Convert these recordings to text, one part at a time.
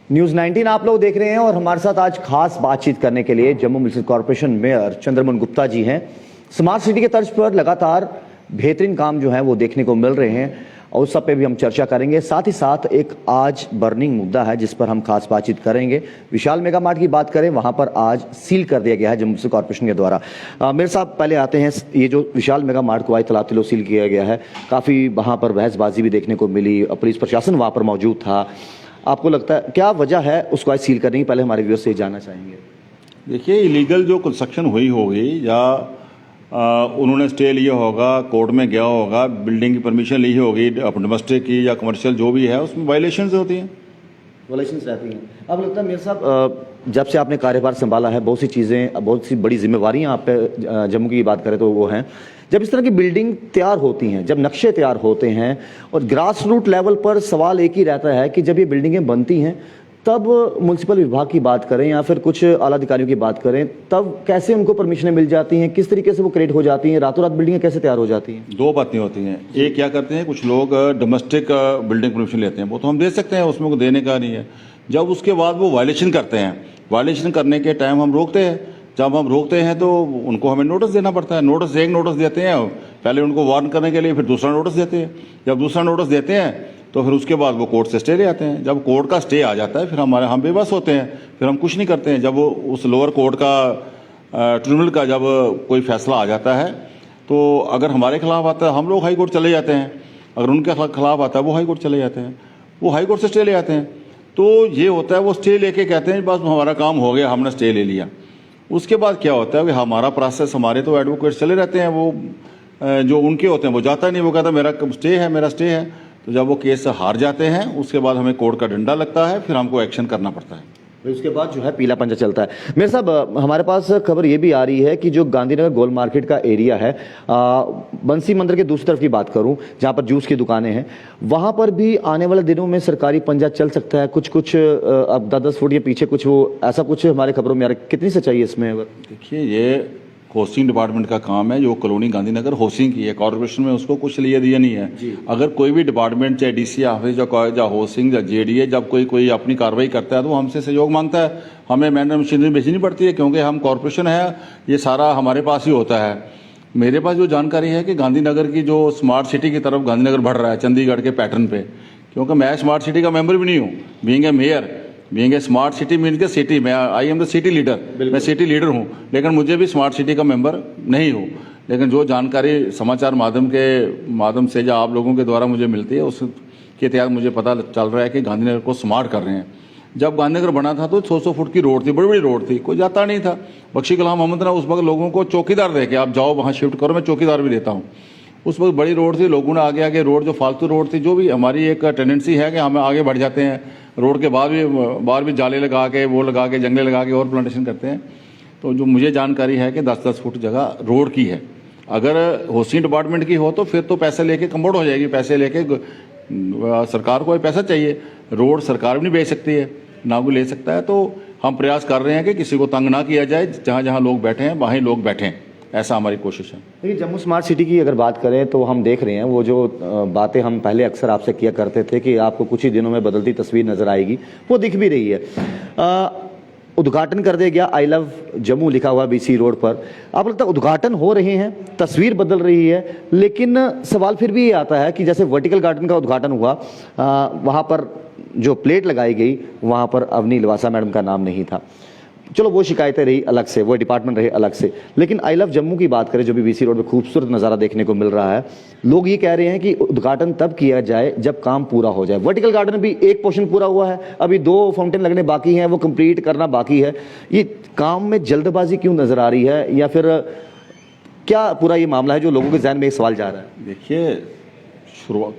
News 19 आप लोग देख रहे हैं और हमारे साथ आज खास बातचीत करने के लिए Jammu municipal corporation mayor Chandramohan Gupta ji हैं। स्मार्ट सिटी के तर्ज पर लगातार बेहतरीन काम जो है वो देखने को मिल रहे हैं और उस सब पे भी हम चर्चा करेंगे। साथ ही साथ एक आज बर्निंग मुद्दा है जिस पर हम खास बातचीत करेंगे। विशाल मेगा मार्ट की बात करें, वहां पर आज सील कर दिया गया है जम्मू म्युनिसिपल कॉर्पोरेशन के द्वारा। मेरे साहब पहले आते हैं, ये जो विशाल मेगा मार्ट को आज तालाब तिलो सील किया गया है, काफ़ी वहाँ पर बहसबाजी भी देखने को मिली, पुलिस प्रशासन वहाँ पर मौजूद था। आपको लगता है क्या वजह है उसको आज सील करने की? पहले हमारे व्यूअर्स से जानना चाहेंगे। देखिए, इलीगल जो कंस्ट्रक्शन हुई होगी या उन्होंने स्टे लिया होगा, कोर्ट में गया होगा, बिल्डिंग की परमिशन ली होगी डोमेस्टिक की या कमर्शियल जो भी है, उसमें वायलेशंस होती हैं, वायलेशंस रहती हैं। अब लगता है मेरे साहब, जब से आपने कार्यभार संभाला है, बहुत सी चीज़ें, बहुत सी बड़ी जिम्मेवारियां आप पे जम्मू की बात करें तो वो हैं। जब इस तरह की बिल्डिंग तैयार होती हैं, जब नक्शे तैयार होते हैं और ग्रास रूट लेवल पर सवाल एक ही रहता है कि जब ये बिल्डिंगें बनती हैं तब म्युनिसिपल विभाग की बात करें या फिर कुछ आला अधिकारियों की बात करें, तब कैसे उनको परमिशनें मिल जाती हैं, किस तरीके से वो क्रिएट हो जाती हैं, रातों रात बिल्डिंगें कैसे तैयार हो जाती हैं? दो बातें होती हैं। एक क्या करते हैं, कुछ लोग डोमेस्टिक बिल्डिंग परमिशन लेते हैं, वो तो हम दे सकते हैं, उसमें को देने का नहीं है। जब उसके बाद वो वायलेशन करते हैं, वायलेशन करने के टाइम हम रोकते हैं। जब हम रोकते हैं तो उनको हमें नोटिस देना पड़ता है। एक नोटिस देते हैं, पहले उनको वार्न करने के लिए, फिर दूसरा नोटिस देते हैं। जब दूसरा नोटिस देते हैं तो फिर उसके बाद वो कोर्ट से स्टे ले आते हैं। जब कोर्ट का स्टे आ जाता है फिर हम बेबस होते हैं, फिर हम कुछ नहीं करते हैं। जब वो उस लोअर कोर्ट का ट्रिब्यूनल का जब कोई फैसला आ जाता है तो अगर हमारे खिलाफ आता है हम लोग हाई कोर्ट चले जाते हैं, अगर उनके खिलाफ आता है वो हाई कोर्ट चले जाते हैं, वो हाई कोर्ट से स्टे ले आते हैं। तो ये होता है, वो स्टे लेके कहते हैं बस हमारा काम हो गया, हमने स्टे ले लिया। उसके बाद क्या होता है कि हमारा प्रोसेस, हमारे तो एडवोकेट चले रहते हैं, वो जो उनके होते हैं वो जाता नहीं, वो कहता है मेरा स्टे है, मेरा स्टे है। तो जब वो केस हार जाते हैं उसके बाद हमें कोर्ट का डंडा लगता है, फिर हमको एक्शन करना पड़ता है। उसके बाद जो है पीला पंजा चलता है। मेरे साहब, हमारे पास खबर ये भी आ रही है कि जो गांधीनगर गोल मार्केट का एरिया है, बंसी मंदिर के दूसरी तरफ की बात करूं जहां पर जूस की दुकानें हैं, वहां पर भी आने वाले दिनों में सरकारी पंजा चल सकता है। कुछ अब 10-10 फुट या पीछे कुछ वो ऐसा कुछ हमारे खबरों में आ रहा है। कितनी सच्चाई है इसमें? देखिए, ये होस्टिंग डिपार्टमेंट का काम है। जो कॉलोनी गांधीनगर होस्टिंग की है, कॉर्पोरेशन में उसको कुछ लिए दिया नहीं है। अगर कोई भी डिपार्टमेंट, चाहे डीसी ऑफिस या होस्टिंग या जेडीए, जब कोई अपनी कार्रवाई करता है तो वो हमसे सहयोग मांगता है। हमें मैन मशीनरी भेजनी पड़ती है क्योंकि हम कॉर्पोरेशन है, ये सारा हमारे पास ही होता है। मेरे पास जो जानकारी है कि गांधीनगर की जो स्मार्ट सिटी की तरफ गांधीनगर बढ़ रहा है चंडीगढ़ के पैटर्न पे, क्योंकि मैं स्मार्ट सिटी का मेंबर भी नहीं हूँ। Being a mayor, being a smart city means के सिटी, मैं I am the city leader, मैं सिटी लीडर हूँ, लेकिन मुझे भी स्मार्ट सिटी का मेंबर नहीं हूँ। लेकिन जो जानकारी समाचार माध्यम से या आप लोगों के द्वारा मुझे मिलती है उसके तहत मुझे पता चल रहा है कि गांधीनगर को स्मार्ट कर रहे हैं। जब गांधीनगर बना था तो 100 फुट की रोड थी, बड़ी बड़ी रोड थी, कोई जाता नहीं था। बख्शी कलाम मोहम्मद ने उस वक्त लोगों को चौकीदार दे के आप जाओ वहाँ शिफ्ट करो, मैं चौकीदार भी देता हूँ। उस वक्त बड़ी रोड थी, लोगों ने आगे रोड, जो फालतू रोड थी, जो भी हमारी एक टेंडेंसी है कि हम आगे बढ़ जाते हैं, रोड के बाहर भी जाले लगा के, वो लगा के, जंगले लगा के और प्लांटेशन करते हैं। तो जो मुझे जानकारी है कि 10-10 फुट जगह रोड की है। अगर होस्टिंग डिपार्टमेंट की हो तो फिर तो पैसे लेके कंबाउंड हो जाएगी, पैसे लेके सरकार को पैसा चाहिए। रोड सरकार भी नहीं बेच सकती है, ना कोई ले सकता है। तो हम प्रयास कर रहे हैं कि किसी को तंग ना किया जाए, जहाँ जहाँ लोग बैठे हैं वहीं लोग बैठें, ऐसा हमारी कोशिश है। देखिए, जम्मू स्मार्ट सिटी की अगर बात करें तो हम देख रहे हैं वो जो बातें हम पहले अक्सर आपसे किया करते थे कि आपको कुछ ही दिनों में बदलती तस्वीर नजर आएगी, वो दिख भी रही है। उद्घाटन कर दिया गया आई लव जम्मू लिखा हुआ बीसी रोड पर। आप लगता है उद्घाटन हो रहे हैं, तस्वीर बदल रही है, लेकिन सवाल फिर भी ये आता है कि जैसे वर्टिकल गार्डन का उद्घाटन हुआ, वहाँ पर जो प्लेट लगाई गई वहाँ पर अवनी लवासा मैडम का नाम नहीं था। चलो वो शिकायतें रही अलग से, वो डिपार्टमेंट रहे अलग से, लेकिन आई लव जम्मू की बात करें जो भी बीसी रोड पे खूबसूरत नज़ारा देखने को मिल रहा है, लोग ये कह रहे हैं कि उद्घाटन तब किया जाए जब काम पूरा हो जाए। वर्टिकल गार्डन भी एक पोर्शन पूरा हुआ है, अभी 2 फाउंटेन लगने बाकी हैं, वो कंप्लीट करना बाकी है। ये काम में जल्दबाजी क्यों नजर आ रही है, या फिर क्या पूरा ये मामला है जो लोगों के जहन में एक सवाल जा रहा है? देखिए,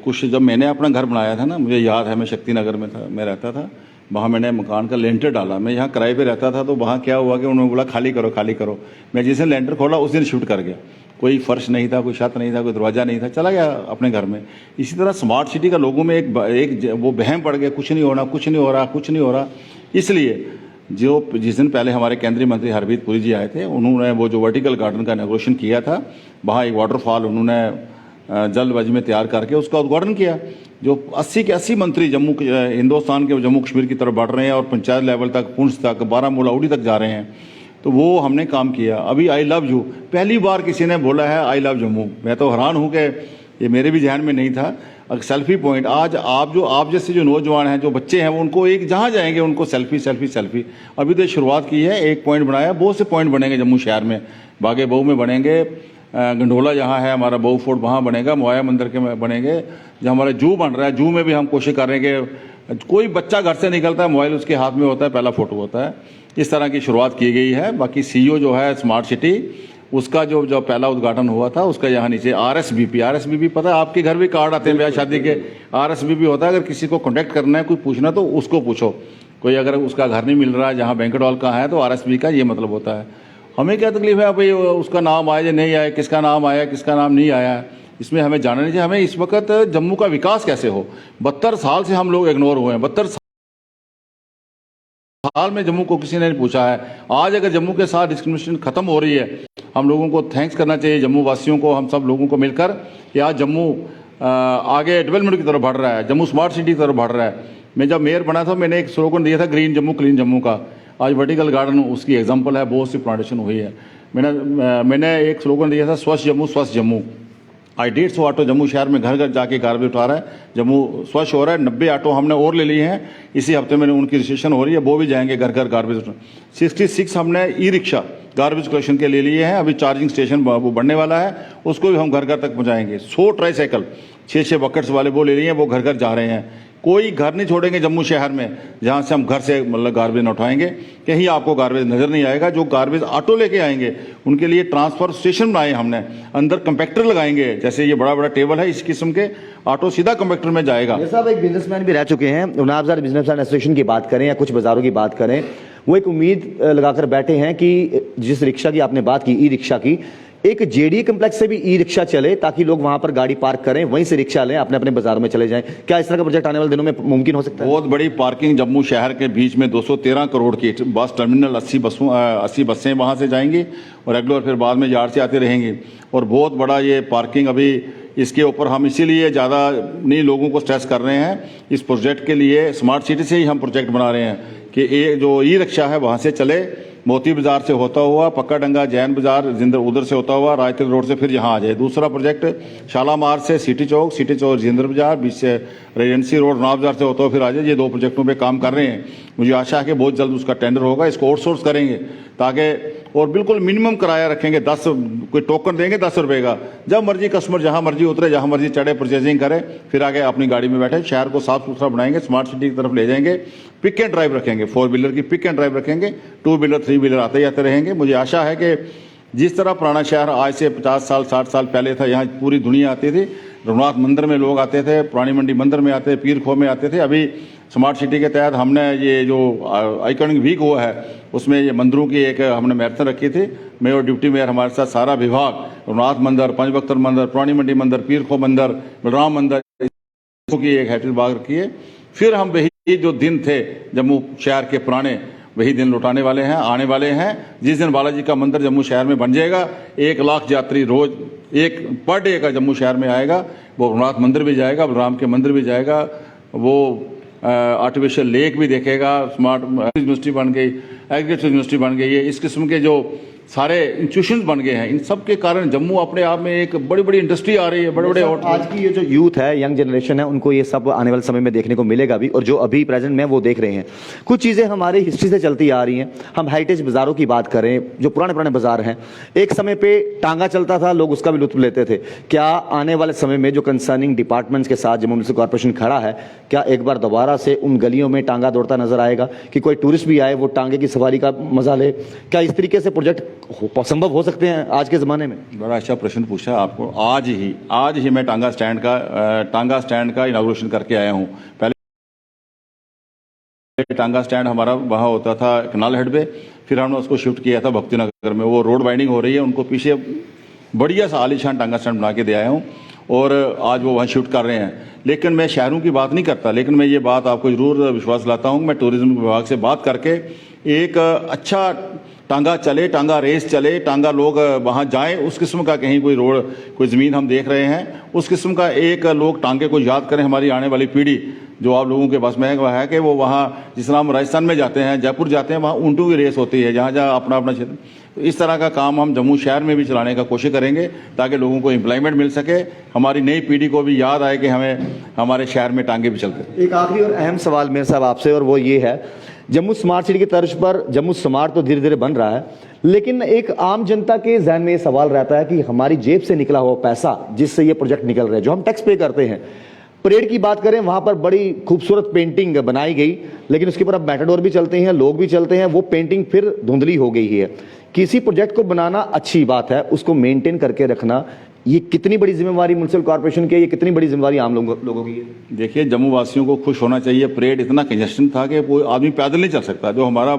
कुछ जब मैंने अपना घर बनाया था ना, मुझे याद है, मैं शक्ति नगर में था, मैं रहता था, वहाँ मैंने मकान का लेंटर डाला। मैं यहाँ किराए पे रहता था, तो वहाँ क्या हुआ कि उन्होंने बोला खाली करो खाली करो। मैं जिस दिन लेंटर खोला उस दिन शिफ्ट कर गया। कोई फर्श नहीं था, कोई छत नहीं था, कोई दरवाज़ा नहीं था, चला गया अपने घर में। इसी तरह स्मार्ट सिटी का लोगों में एक वो वहम पड़ गया, कुछ नहीं होना, कुछ नहीं हो रहा, कुछ नहीं हो रहा। इसलिए जिस दिन पहले हमारे केंद्रीय मंत्री हरदीप पुरी जी आए थे, उन्होंने वो जो वर्टिकल गार्डन का इनॉग्रेशन किया था, वहाँ एक वाटरफॉल उन्होंने जल्दबाजी में तैयार करके उसका उद्घाटन किया। जो 80 के 80 मंत्री हिंदुस्तान के जम्मू कश्मीर की तरफ बढ़ रहे हैं और पंचायत लेवल तक, पुंछ तक, बारामूला, उड़ी तक जा रहे हैं, तो वो हमने काम किया। अभी आई लव यू पहली बार किसी ने बोला है, आई लव जम्मू। मैं तो हैरान हूँ कि ये मेरे भी ध्यान में नहीं था। सेल्फी पॉइंट, आज आप जैसे जो नौजवान हैं, जो बच्चे हैं, वो उनको एक जहाँ जाएंगे उनको सेल्फी सेल्फी सेल्फी। अभी तो शुरुआत की है, एक पॉइंट बनाया, बहुत से पॉइंट बनेंगे जम्मू शहर में। बागे बहू में बनेंगे, गंडोला जहाँ है हमारा बहू फोर्ट, वहाँ बनेगा, मोया मंदिर के में बनेंगे। जो हमारा जू बन रहा है, जू में भी हम कोशिश कर रहे हैं कि कोई बच्चा घर से निकलता है, मोबाइल उसके हाथ में होता है, पहला फोटो होता है। इस तरह की शुरुआत की गई है। बाकी सीईओ जो है स्मार्ट सिटी, उसका जो पहला उद्घाटन हुआ था, उसका यहाँ नीचे आरएसबीपी पता है, आपके घर भी कार्ड आते हैं ब्याह शादी के, आरएसबीपी होता है। अगर किसी को कॉन्टैक्ट करना है, कोई पूछना, तो उसको पूछो। कोई अगर उसका घर नहीं मिल रहा है जहाँ बैंक्वेट हॉल का है, तो आरएसबी का ये मतलब होता है। हमें क्या तकलीफ है भाई उसका नाम आया या नहीं आया, किसका नाम आया किसका नाम नहीं आया, इसमें हमें जानना नहीं चाहिए। हमें इस वक्त जम्मू का विकास कैसे हो। 72 साल से हम लोग इग्नोर हुए हैं, 72 साल में जम्मू को किसी ने नहीं पूछा है। आज अगर जम्मू के साथ डिस्क्रिमिनेशन खत्म हो रही है, हम लोगों को थैंक्स करना चाहिए जम्मू वासियों को, हम सब लोगों को मिलकर, कि आज जम्मू आगे डेवलपमेंट की तरफ बढ़ रहा है, जम्मू स्मार्ट सिटी की तरफ बढ़ रहा है। मैं जब मेयर बना था, मैंने एक स्लोगन दिया था, ग्रीन जम्मू क्लीन जम्मू का। आज वर्टिकल गार्डन उसकी एग्जाम्पल है, बहुत सी प्लांटेशन हुई है। मैंने एक स्लोगन दिया था, स्वच्छ जम्मू स्वस्थ जम्मू। आज 150 ऑटो जम्मू शहर में घर घर जाके गार्बेज उठा रहा है, जम्मू स्वच्छ हो रहा है। 90 ऑटो हमने और ले लिए हैं, इसी हफ्ते में उनकी रजिस्ट्रेशन हो रही है, वो भी जाएंगे घर घर गार्बेज उठा। 66 हमने ई रिक्शा गार्बेज कलेक्शन के ले लिए हैं, अभी चार्जिंग स्टेशन वो बनने वाला है, उसको भी हम घर घर तक पहुँचाएंगे। 100 ट्राईसाइकिल 6-6 बकेट्स वाले वो ले लिए हैं, वो घर घर जा रहे हैं। कोई घर नहीं छोड़ेंगे जम्मू शहर में जहाँ से हम घर से मतलब गार्बेज न उठाएंगे, कहीं आपको गार्बेज नज़र नहीं आएगा। जो गार्बेज ऑटो लेके आएंगे उनके लिए ट्रांसफर स्टेशन बनाए हमने, अंदर कंपैक्टर लगाएंगे, जैसे ये बड़ा बड़ा टेबल है, इस किस्म के ऑटो सीधा कंपैक्टर में जाएगा। साहब एक बिजनेसमैन भी रह चुके हैं, उनावजार बिजनेसमैन एसोसिएशन की बात करें या कुछ बाजारों की बात करें, वो एक उम्मीद लगाकर बैठे हैं कि जिस रिक्शा की आपने बात की, ई रिक्शा की, एक जेडीए कम्प्लेक्स से भी ई रिक्शा चले ताकि लोग वहां पर गाड़ी पार्क करें, वहीं से रिक्शा लें, अपने अपने बाजार में चले जाएं। क्या इस तरह का प्रोजेक्ट आने वाले दिनों में मुमकिन हो सकता है? बहुत बड़ी पार्किंग जम्मू शहर के बीच में 213 करोड़ की बस टर्मिनल, 80 बसें वहां से जाएंगी और रेगुलर फिर बाद में यार्ड से आते रहेंगे। और बहुत बड़ा ये पार्किंग, अभी इसके ऊपर हम इसीलिए ज़्यादा नहीं लोगों को स्ट्रेस कर रहे हैं। इस प्रोजेक्ट के लिए स्मार्ट सिटी से ही हम प्रोजेक्ट बना रहे हैं कि ये जो ई रिक्शा है वहाँ से चले, मोती बाजार से होता हुआ, पक्का डंगा, जैन बाजार, जिंदर उधर से होता हुआ, राजतिलक रोड से फिर यहाँ आ जाए। दूसरा प्रोजेक्ट शालामार से सिटी चौक जिंदर बाजार, बीच से रेजेंसी रोड, नाव बाजार से होता हुआ फिर आ जाए। ये 2 प्रोजेक्टों पे काम कर रहे हैं। मुझे आशा है कि बहुत जल्द उसका टेंडर होगा। इसको आउटसोर्स करेंगे ताकि, और बिल्कुल मिनिमम किराया रखेंगे, 10 कोई टोकन देंगे 10 रुपये का। जब मर्जी कस्टमर जहाँ मर्जी उतरे, जहाँ मर्जी चढ़े, परचेजिंग करे, फिर आगे अपनी गाड़ी में बैठे। शहर को साफ सुथरा बनाएंगे, स्मार्ट सिटी की तरफ ले जाएंगे। पिक एंड ड्राइव रखेंगे, 4 व्हीलर की पिक एंड ड्राइव रखेंगे, 2 व्हीलर 3 व्हीलर आते जाते रहेंगे। मुझे आशा है कि जिस तरह पुराना शहर आज से 50 साल 60 साल पहले था, यहाँ पूरी दुनिया आती थी, रघुनाथ मंदिर में लोग आते थे, पुरानी मंडी मंदिर में आते, पीर खो में आते थे। अभी स्मार्ट सिटी के तहत हमने ये जो आइकॉनिक वीक हुआ है, उसमें ये मंदिरों की एक हमने मैराथन रखी थी। मेयर और डिप्टी मेयर हमारे साथ सारा विभाग, रघुनाथ मंदिर, पंचबख्तर मंदिर, पुरानी मंडी मंदिर, पीर खो मंदिर, बलराम मंदिर की एक हैट्रिक बाग रखी है। फिर हम वही जो दिन थे जम्मू शहर के पुराने, वही दिन लौटाने वाले हैं, आने वाले हैं। जिस दिन बालाजी का मंदिर जम्मू शहर में बन जाएगा, 1 लाख यात्री रोज एक पर डे का जम्मू शहर में आएगा। वो रघुनाथ मंदिर भी जाएगा, बलराम के मंदिर भी जाएगा, वो आर्टिफिशियल लेक भी देखेगा। स्मार्ट यूनिवर्सिटी बन गई, एग्रीकल्चर यूनिवर्सिटी बन गई है। इस किस्म के जो सारे इंस्टीट्यूशंस बन गए हैं, इन सब के कारण जम्मू अपने आप में एक बड़ी बड़ी इंडस्ट्री आ रही है, बड़े बड़े। आज की ये जो यूथ है, यंग जनरेशन है, उनको ये सब आने वाले समय में देखने को मिलेगा भी, और जो अभी प्रेजेंट में वो देख रहे हैं। कुछ चीज़ें हमारी हिस्ट्री से चलती आ रही हैं। हम हेरिटेज बाज़ारों की बात करें, जो पुराने बाज़ार हैं, एक समय पे टांगा चलता था, लोग उसका भी लुत्फ लेते थे। क्या आने वाले समय में जो कंसर्निंग डिपार्टमेंट्स के साथ जम्मू म्युनिसिपल कॉर्पोरेशन खड़ा है, क्या एक बार दोबारा से उन गलियों में टांगा दौड़ता नजर आएगा कि कोई टूरिस्ट भी आए, वो टांगे की सवारी का मजा ले? क्या इस तरीके से प्रोजेक्ट संभव हो सकते हैं आज के ज़माने में? बड़ा अच्छा प्रश्न पूछा आपको। आज ही मैं टांगा स्टैंड का इनॉग्रेशन करके आया हूँ। पहले टांगा स्टैंड हमारा वहाँ होता था कनाल हेड पे, फिर हमने उसको शिफ्ट किया था भक्ति नगर में। वो रोड वाइंडिंग हो रही है, उनको पीछे बढ़िया सा आलीशान टांगा स्टैंड बना के दे आया हूँ और आज वो वहाँ शिफ्ट कर रहे हैं। लेकिन मैं शहरों की बात नहीं करता, लेकिन मैं ये बात आपको ज़रूर विश्वास दिलाता हूँ। मैं टूरिज्म विभाग से बात करके एक अच्छा टांगा चले, टांगा रेस चले, टांगा लोग वहाँ जाएं, उस किस्म का कहीं कोई रोड, कोई ज़मीन हम देख रहे हैं। उस किस्म का एक लोग टांगे को याद करें, हमारी आने वाली पीढ़ी जो आप लोगों के पास में है कि वो वहाँ, जिस तरह हम राजस्थान में जाते हैं, जयपुर जाते हैं, वहाँ ऊँटों की रेस होती है, जहाँ जहाँ अपना अपना क्षेत्र। तो इस तरह का काम हम जम्मू शहर में भी चलाने का कोशिश करेंगे ताकि लोगों को एम्प्लॉयमेंट मिल सके, हमारी नई पीढ़ी को भी याद आए कि हमें हमारे शहर में टांगे भी चलते। एक आखिरी और अहम सवाल मेरे साहब आपसे, और वो ये है, जम्मू स्मार्ट सिटी की तर्ज पर जम्मू स्मार्ट तो धीरे धीरे बन रहा है, लेकिन एक आम जनता के जहन में ये सवाल रहता है कि हमारी जेब से निकला हुआ पैसा जिससे ये प्रोजेक्ट निकल रहे हैं, जो हम टैक्स पे करते हैं, परेड की बात करें वहां पर बड़ी खूबसूरत पेंटिंग बनाई गई, लेकिन उसके ऊपर अब मैटाडोर भी चलते हैं, लोग भी चलते हैं, वो पेंटिंग फिर धुंधली हो गई है। किसी प्रोजेक्ट को बनाना अच्छी बात है, उसको मेंटेन करके रखना, ये कितनी बड़ी जिम्मेवारी म्युनिसिपल कॉर्पोरेशन की है, ये कितनी बड़ी जिम्मेवारी आम लोगों की है? देखिए, जम्मू वासियों को खुश होना चाहिए। परेड इतना कंजेस्शन था कि कोई आदमी पैदल नहीं चल सकता। जो हमारा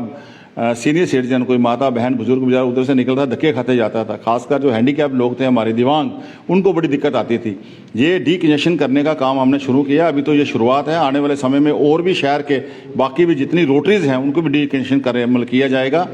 सीनियर सिटीजन, कोई माता बहन बुजुर्ग बेचारा उधर से निकल रहा, धक्के खाते जाता था। खासकर जो हैंडीकैप लोग थे, हमारे दिव्यांग, उनको बड़ी दिक्कत आती थी। ये डीकंजेशन करने का काम हमने शुरू किया। अभी तो ये शुरुआत है, आने वाले समय में और भी शहर के बाकी भी जितनी रोटरीज हैं उनको भी डीकंजेशन किया जाएगा।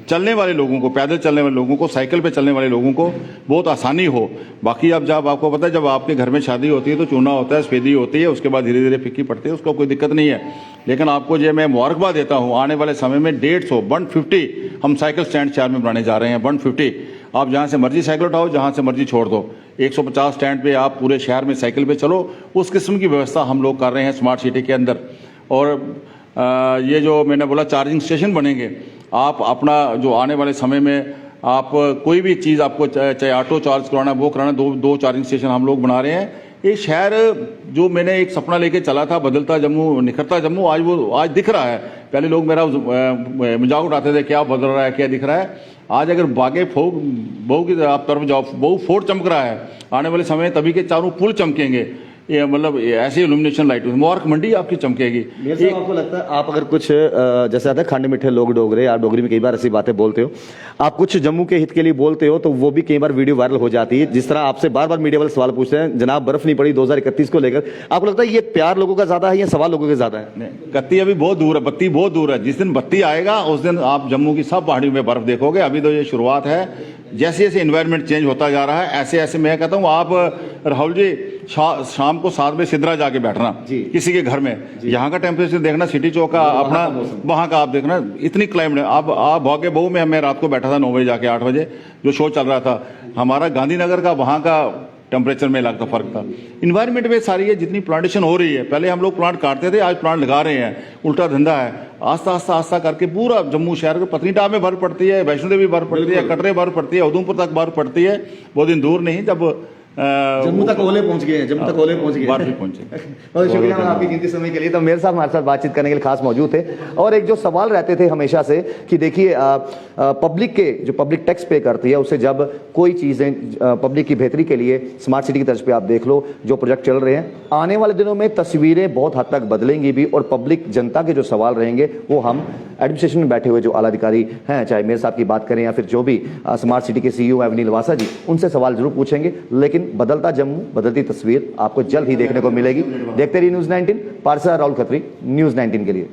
चलने वाले लोगों को, पैदल चलने वाले लोगों को, साइकिल पे चलने वाले लोगों को बहुत आसानी हो। बाकी अब जब आपको पता है, जब आपके घर में शादी होती है तो चूना होता है, सफेदी होती है, उसके बाद धीरे धीरे फिक्की पड़ती है, उसको कोई दिक्कत नहीं है। लेकिन आपको जो मैं मुबारकबाद देता हूँ, आने वाले समय में 150 हम साइकिल स्टैंड शहर में बनाने जा रहे हैं। 150 आप जहाँ से मर्जी साइकिल उठाओ, जहाँ से मर्जी छोड़ दो। 150 स्टैंड पे आप पूरे शहर में साइकिल पे चलो, उस किस्म की व्यवस्था हम लोग कर रहे हैं स्मार्ट सिटी के अंदर। और ये जो मैंने बोला चार्जिंग स्टेशन बनेंगे, आप अपना जो आने वाले समय में आप कोई भी चीज़ आपको चाहे ऑटो चार्ज कराना, वो कराना, दो चार्जिंग स्टेशन हम लोग बना रहे हैं। ये शहर जो मैंने एक सपना लेके चला था, बदलता जम्मू निखरता जम्मू, आज दिख रहा है। पहले लोग मेरा मजाक उड़ाते थे, क्या बदल रहा है, क्या दिख रहा है। आज अगर बागे बहू की आप तरफ जाओ, बहू फोर्ट चमक रहा है। आने वाले समय तभी के चारों पुल चमकेंगे, ये मतलब ऐसी इल्यूमिनेशन लाइट, मुबारक मंडी आपकी चमकेगी। आपको लगता है आप अगर कुछ जैसे आता है खंड मिठे लोग डोगरे, आप डोगरी में कई बार ऐसी बातें बोलते हो, आप कुछ जम्मू के हित के लिए बोलते हो तो वो भी कई बार वीडियो वायरल हो जाती है। जिस तरह आपसे बार बार मीडिया वाले सवाल पूछते हैं, जनाब बर्फ नहीं पड़ी 2031 को लेकर, आपको लगता है ये प्यार लोगों का ज्यादा है या सवाल लोगों के ज्यादा है? कत्ती अभी बहुत दूर है, बत्ती बहुत दूर है। जिस दिन बत्ती आएगा उस दिन आप जम्मू की सब पहाड़ियों में बर्फ देखोगे। अभी तो ये शुरुआत है। जैसे जैसे एनवायरनमेंट चेंज होता जा रहा है, ऐसे ऐसे मैं कहता हूँ, आप राहुल जी शाम को 7 बजे सिद्रा जाके बैठना किसी के घर में, यहाँ का टेम्परेचर देखना, सिटी चौक का अपना, वहाँ का आप देखना, इतनी क्लाइमेट। आप भागे बहू में मैं रात को बैठा था 9 बजे जाके 8 बजे जो शो चल रहा था हमारा, गांधीनगर का, वहाँ का टेम्परेचर में लगता फर्क था। इन्वायरमेंट में सारी है, जितनी प्लांटेशन हो रही है, पहले हम लोग प्लांट काटते थे, आज प्लांट लगा रहे हैं, उल्टा धंधा है। आस्ता आस्ता करके पूरा जम्मू शहर को, पत्नीटाप में बर्फ पड़ती है, वैष्णो देवी बर्फ पड़ती है, कटरे बर्फ पड़ती है, उधमपुर तक बर्फ पड़ती है। बहुत दिन दूर नहीं जब जम्मू तक ओले पहुंच गए हैं, जम्मू तक ओले पहुंच गए, बहुत शुक्रिया आपकी कीमती समय के लिए। तो मेरे साथ हमारे साथ बातचीत करने के लिए खास मौजूद थे। और एक जो सवाल रहते थे हमेशा से कि देखिए पब्लिक के जो पब्लिक टैक्स पे करती है, उससे जब कोई चीज़ें पब्लिक की बेहतरी के लिए स्मार्ट सिटी की तर्ज पे आप देख लो जो प्रोजेक्ट चल रहे हैं, आने वाले दिनों में तस्वीरें बहुत हद तक बदलेंगी भी, और पब्लिक जनता के जो सवाल रहेंगे वो हम एडमिनिस्ट्रेशन में बैठे हुए जो आला अधिकारी हैं, चाहे मेरे साहब की बात करें या फिर जो भी स्मार्ट सिटी के CEO अवनील वासा जी, उनसे सवाल जरूर पूछेंगे। लेकिन बदलता जम्मू, बदलती तस्वीर आपको जल्द ही देखने को मिलेगी। देखते रहिए न्यूज़ 19। पारसा राहुल खत्री, न्यूज़ 19 के लिए।